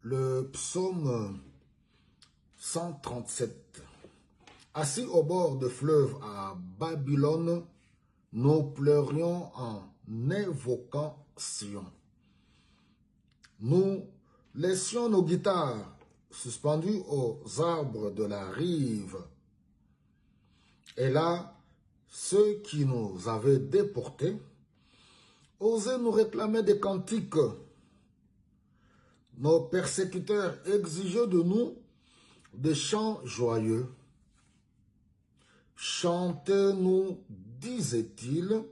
Le psaume 137. Assis au bord de fleuve à Babylone, nous pleurions en évoquant Sion. Nous laissions nos guitares suspendues aux arbres de la rive. Et là, ceux qui nous avaient déportés osaient nous réclamer des cantiques. Nos persécuteurs exigeaient de nous des chants joyeux. Chantez-nous, disait-il,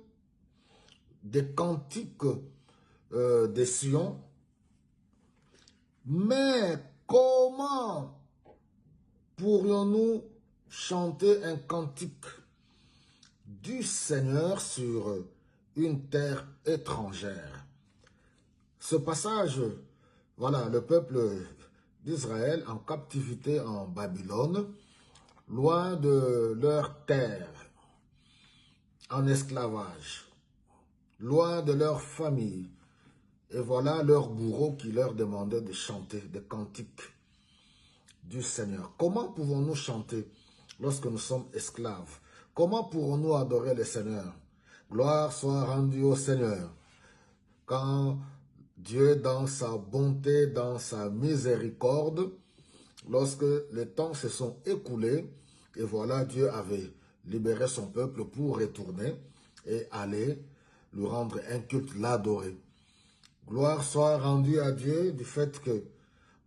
des cantiques des Sion. Mais comment pourrions-nous chanter un cantique du Seigneur sur une terre étrangère? Ce passage, voilà, le peuple d'Israël en captivité en Babylone, loin de leur terre, en esclavage, loin de leur famille. Et voilà leur bourreau qui leur demandait de chanter des cantiques du Seigneur. Comment pouvons-nous chanter lorsque nous sommes esclaves? Comment pourrons-nous adorer le Seigneur? Gloire soit rendue au Seigneur. Quand Dieu, dans sa bonté, dans sa miséricorde, lorsque les temps se sont écoulés, et voilà, Dieu avait libéré son peuple pour retourner et aller lui rendre un culte, l'adorer. Gloire soit rendue à Dieu du fait que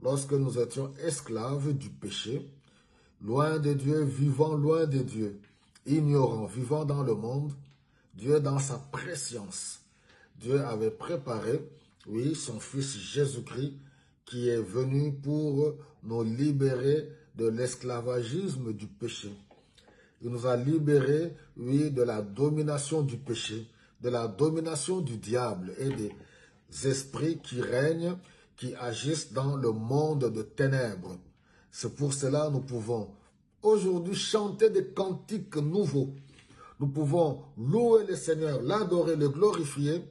lorsque nous étions esclaves du péché, loin de Dieu, vivant loin de Dieu, ignorants, vivant dans le monde, Dieu dans sa préscience, Dieu avait préparé, oui, son Fils Jésus-Christ qui est venu pour nous libérer de l'esclavagisme du péché. Il nous a libérés, oui, de la domination du péché, de la domination du diable et des esprits qui règnent, qui agissent dans le monde de ténèbres. C'est pour cela que nous pouvons aujourd'hui chanter des cantiques nouveaux. Nous pouvons louer le Seigneur, l'adorer, le glorifier,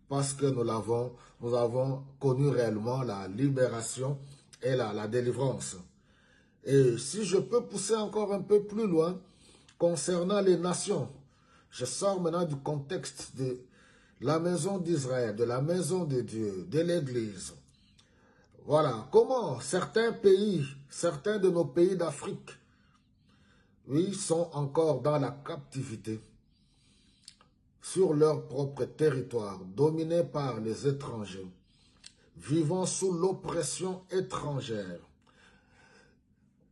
parce que nous avons connu réellement la libération et la délivrance. Et si je peux pousser encore un peu plus loin, concernant les nations, je sors maintenant du contexte de la maison d'Israël, de la maison de Dieu, de l'Église. Voilà, comment certains pays, certains de nos pays d'Afrique, oui, sont encore dans la captivité, sur leur propre territoire, dominés par les étrangers, vivant sous l'oppression étrangère,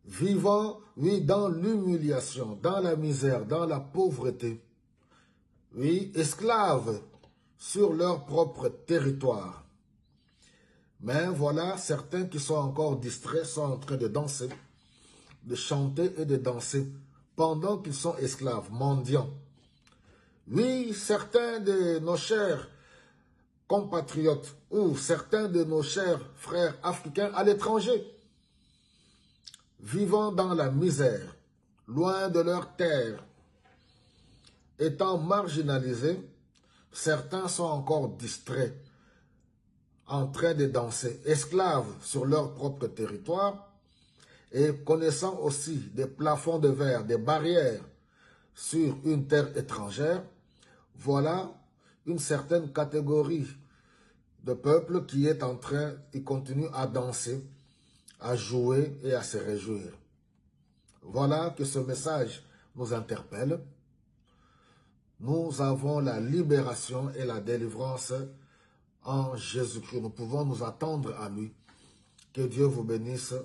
vivant, oui, dans l'humiliation, dans la misère, dans la pauvreté, oui, esclaves sur leur propre territoire. Mais voilà, certains qui sont encore distraits sont en train de danser, de chanter et de danser pendant qu'ils sont esclaves, mendiants. Oui, certains de nos chers compatriotes ou certains de nos chers frères africains à l'étranger, vivant dans la misère, loin de leur terre, étant marginalisés, certains sont encore distraits, en train de danser, esclaves sur leur propre territoire et connaissant aussi des plafonds de verre, des barrières sur une terre étrangère. Voilà une certaine catégorie de peuple qui est en train, qui continue à danser, à jouer et à se réjouir. Voilà que ce message nous interpelle. Nous avons la libération et la délivrance en Jésus-Christ. Nous pouvons nous attendre à lui. Que Dieu vous bénisse.